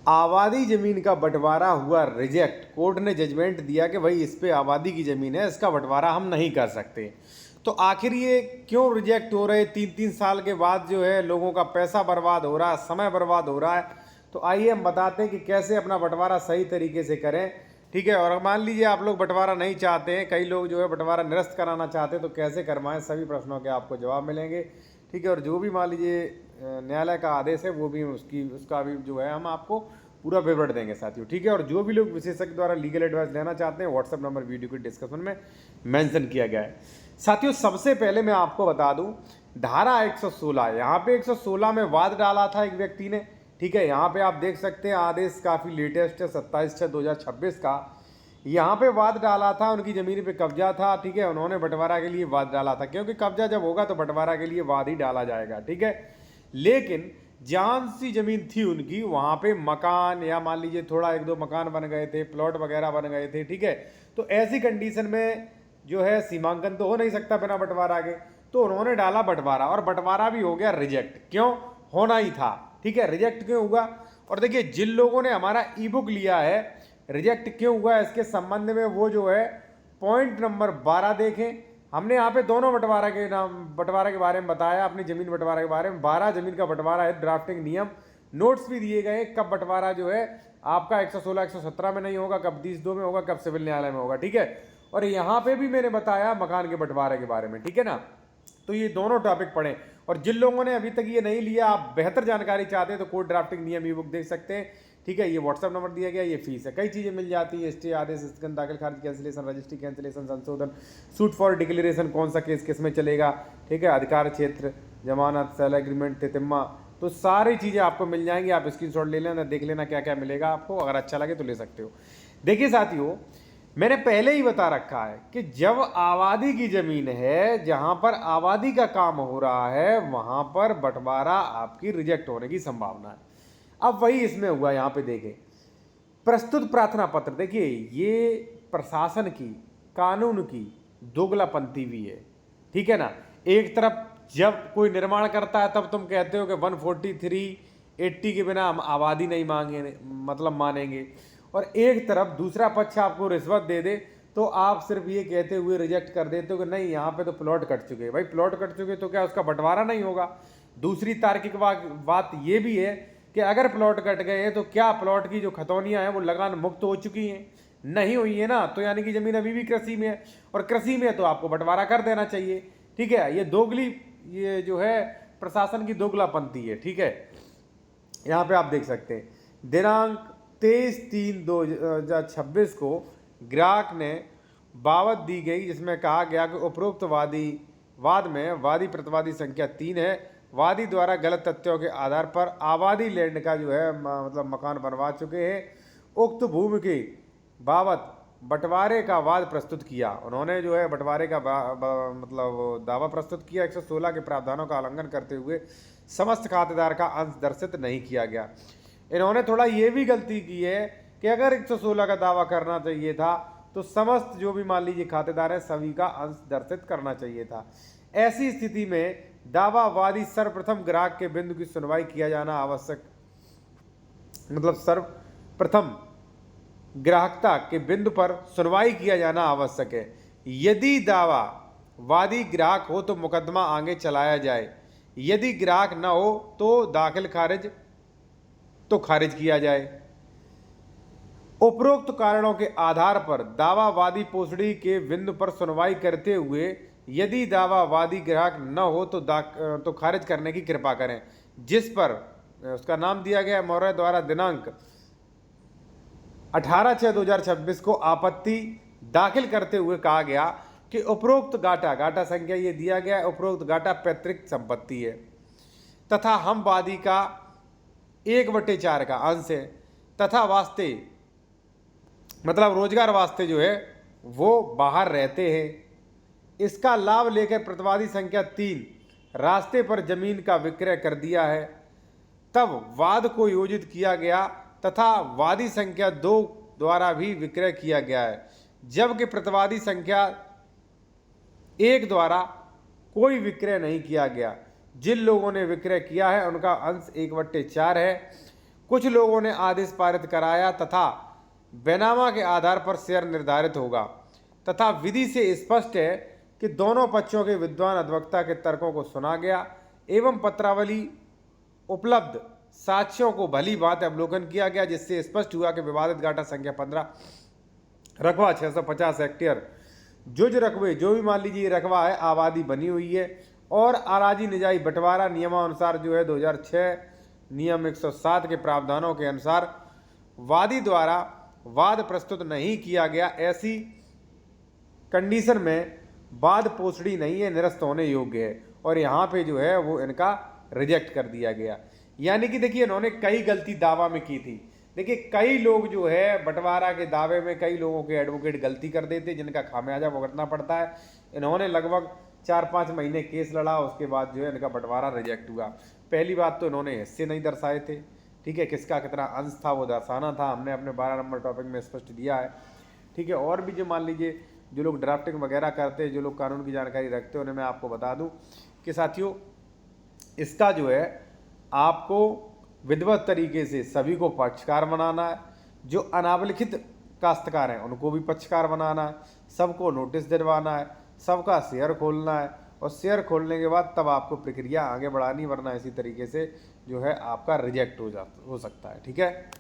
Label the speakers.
Speaker 1: आबादी जमीन का बंटवारा हुआ रिजेक्ट। कोर्ट ने जजमेंट दिया कि भाई इस पे आबादी की जमीन है, इसका बंटवारा हम नहीं कर सकते। तो आखिर ये क्यों रिजेक्ट हो रहे, 3-3 साल के बाद जो है लोगों का पैसा बर्बाद हो रहा है, समय बर्बाद हो रहा है। तो आइए हम बताते हैं कि कैसे अपना बंटवारा सही तरीके से करें। ठीक है, और मान लीजिए आप लोग बंटवारा नहीं चाहते हैं, कई लोग जो है बंटवारा निरस्त कराना चाहते हैं, तो कैसे करवाएं, सभी प्रश्नों के आपको जवाब मिलेंगे। ठीक है, और जो भी मान लीजिए न्यायालय का आदेश है वो भी उसका भी जो है हम आपको पूरा विवरण देंगे साथियों। ठीक है, और जो भी लोग विशेषज्ञ द्वारा लीगल एडवाइस लेना चाहते हैं, व्हाट्सएप नंबर वीडियो के डिस्क्रिप्शन में मेंशन किया गया है। साथियों सबसे पहले मैं आपको बता दूं, धारा 116, यहाँ पे 116 में वाद डाला था एक व्यक्ति ने। ठीक है, यहाँ पे आप देख सकते हैं आदेश काफ़ी लेटेस्ट है, 27/6/2026 का। यहाँ पे वाद डाला था, उनकी ज़मीन पे कब्जा था। ठीक है, उन्होंने बंटवारा के लिए वाद डाला था, क्योंकि कब्जा जब होगा तो बंटवारा के लिए वाद ही डाला जाएगा। ठीक है, लेकिन जहाँ सी ज़मीन थी उनकी, वहाँ पे मकान या मान लीजिए थोड़ा 1-2 मकान बन गए थे, प्लॉट वगैरह बन गए थे। ठीक है, तो ऐसी कंडीशन में जो है सीमांकन तो हो नहीं सकता बिना बंटवारा के, तो उन्होंने डाला बंटवारा, और बंटवारा भी हो गया रिजेक्ट। क्यों होना ही था। ठीक है, रिजेक्ट क्यों हुआ, और देखिए जिन लोगों ने हमारा ई बुक लिया है, रिजेक्ट क्यों हुआ इसके संबंध में वो जो है पॉइंट नंबर 12 देखें। हमने यहाँ पे दोनों बंटवारा के बारे में बताया, अपनी जमीन बंटवारा के बारे में। 12 जमीन का बंटवारा है, ड्राफ्टिंग नियम नोट्स भी दिए गए, कब बंटवारा जो है आपका 116 117 में नहीं होगा, कब 30-2 में होगा, कब सिविल न्यायालय में होगा। ठीक है, और यहाँ पे भी मैंने बताया मकान के बंटवारे के बारे में। ठीक है ना, तो ये दोनों टॉपिक पढ़ें। और जिन लोगों ने अभी तक ये नहीं लिया, आप बेहतर जानकारी चाहते हैं, तो कोर्ट ड्राफ्टिंग नियम ई बुक देख सकते हैं। ठीक है, ये व्हाट्सएप नंबर दिया गया, ये फीस है, कई चीज़ें मिल जाती है, स्टे, आदेश, स्थगन, दाखिल खारिज, कैंसिलेशन, रजिस्ट्री कैंसिलेशन, संशोधन, सूट फॉर डिक्लेरेशन, कौन सा केस किस में चलेगा। ठीक है, अधिकार क्षेत्र, जमानत, सेल एग्रीमेंट, तितिम्मा, तो सारी चीज़ें आपको मिल जाएंगी। आप स्क्रीनशॉट ले लेना, देख लेना क्या क्या मिलेगा आपको, अगर अच्छा लगे तो ले सकते हो। देखिए साथियों, मैंने पहले ही बता रखा है कि जब आबादी की जमीन है, जहां पर आबादी का काम हो रहा है, वहां पर बंटवारा आपकी रिजेक्ट होने की संभावना है। अब वही इसमें हुआ। यहाँ पे देखें, प्रस्तुत प्रार्थना पत्र, देखिए ये प्रशासन की, कानून की दोगलापंथी भी है। ठीक है ना, एक तरफ जब कोई निर्माण करता है तब तुम कहते हो कि 14380 के बिना हम आबादी नहीं मांगे, मतलब मानेंगे, और एक तरफ दूसरा पक्ष आपको रिश्वत दे दे तो आप सिर्फ ये कहते हुए रिजेक्ट कर देते हो कि नहीं यहाँ पे तो प्लॉट कट चुके हैं। भाई प्लॉट कट चुके तो क्या उसका बंटवारा नहीं होगा। दूसरी तार्किक बात ये भी है कि अगर प्लॉट कट गए हैं तो क्या प्लॉट की जो खतौनियाँ हैं वो लगान मुक्त हो चुकी हैं, नहीं हुई है ना, तो यानी कि जमीन अभी भी कृषि में है, और कृषि में है तो आपको बंटवारा कर देना चाहिए। ठीक है, ये जो है प्रशासन की दोगलापंथी है। ठीक है, यहाँ पे आप देख सकते हैं दिनांक 23/3/2026 को ग्राहक ने बावत दी गई, जिसमें कहा गया कि उपरोक्त वाद में वादी प्रतिवादी संख्या 3 है। वादी द्वारा गलत तथ्यों के आधार पर आबादी लैंड का जो है मतलब मकान बनवा चुके हैं। उक्त भूमि की बाबत बंटवारे का वाद प्रस्तुत किया। उन्होंने जो है बंटवारे का मतलब दावा प्रस्तुत किया। 116 के प्रावधानों का उल्लंघन करते हुए समस्त खातेदार का अंश दर्शित नहीं किया गया। इन्होंने थोड़ा ये भी गलती की है कि अगर 116 का दावा करना चाहिए था तो समस्त जो भी मान लीजिए खातेदार है सभी का अंश दर्शित करना चाहिए था। ऐसी स्थिति में दावावादी सर्वप्रथम ग्राहक के बिंदु की सुनवाई किया जाना आवश्यक, मतलब सर्वप्रथम ग्राहकता के बिंदु पर सुनवाई किया जाना आवश्यक है। यदि दावा वादी ग्राहक हो तो मुकदमा आगे चलाया जाए, यदि ग्राहक न हो तो दाखिल खारिज तो खारिज किया जाए। उपरोक्त कारणों के आधार पर दावावादी पोषणी के बिंदु पर सुनवाई करते हुए यदि दावावादी ग्राहक न हो तो खारिज करने की कृपा करें। जिस पर उसका नाम दिया गया मौर्य द्वारा दिनांक 18/6/2026 को आपत्ति दाखिल करते हुए कहा गया कि उपरोक्त गाटा संख्या ये दिया गया, उपरोक्त गाटा पैतृक संपत्ति है तथा हम वादी का 1/4 का अंश है तथा वास्ते मतलब रोजगार वास्ते जो है वो बाहर रहते हैं। इसका लाभ लेकर प्रतिवादी संख्या 3 रास्ते पर जमीन का विक्रय कर दिया है। तब वाद को योजित किया गया तथा वादी संख्या 2 द्वारा भी विक्रय किया गया है, जबकि प्रतिवादी संख्या 1 द्वारा कोई विक्रय नहीं किया गया। जिन लोगों ने विक्रय किया है उनका अंश 1/4 है। कुछ लोगों ने आदेश पारित कराया तथा बैनामा के आधार पर शेयर निर्धारित होगा तथा विधि से स्पष्ट है कि दोनों पक्षों के विद्वान अधिवक्ता के तर्कों को सुना गया एवं पत्रावली उपलब्ध साक्ष्यों को भली भांति अवलोकन किया गया, जिससे स्पष्ट हुआ कि विवादित गाटा संख्या 15 रकबा 650 हेक्टेयर जुज रकबे, जो भी मान लीजिए रकबा है, आबादी बनी हुई है और अराजी निजाई बंटवारा नियमानुसार जो है 2006 नियम 107 के प्रावधानों के अनुसार वादी द्वारा वाद प्रस्तुत नहीं किया गया। ऐसी कंडीशन में वाद पोषणी नहीं है, निरस्त होने योग्य है और यहाँ पे जो है वो इनका रिजेक्ट कर दिया गया। यानी कि देखिए इन्होंने कई गलती दावा में की थी। देखिए कई लोग जो है बंटवारा के दावे में कई लोगों के एडवोकेट गलती कर देते, जिनका खामियाजा भुगतना पड़ता है। इन्होंने लगभग 4-5 महीने केस लड़ा, उसके बाद जो है इनका बंटवारा रिजेक्ट हुआ। पहली बात तो इन्होंने हिस्से नहीं दर्शाए थे, ठीक है, किसका कितना अंश था वो दर्शाना था, हमने अपने 12 नंबर टॉपिक में स्पष्ट दिया है, ठीक है। और भी जो मान लीजिए जो लोग ड्राफ्टिंग वगैरह करते हैं, जो लोग कानून की जानकारी रखते हैं, उन्हें मैं आपको बता दूं कि साथियों इसका जो है आपको विधिवत तरीके से सभी को पक्षकार बनाना है। जो अनावलिखित काश्तकार हैं उनको भी पक्षकार बनाना है, सबको नोटिस दिलवाना है, सबका शेयर खोलना है और शेयर खोलने के बाद तब आपको प्रक्रिया आगे बढ़ानी, वरना इसी तरीके से जो है आपका रिजेक्ट हो सकता है, ठीक है।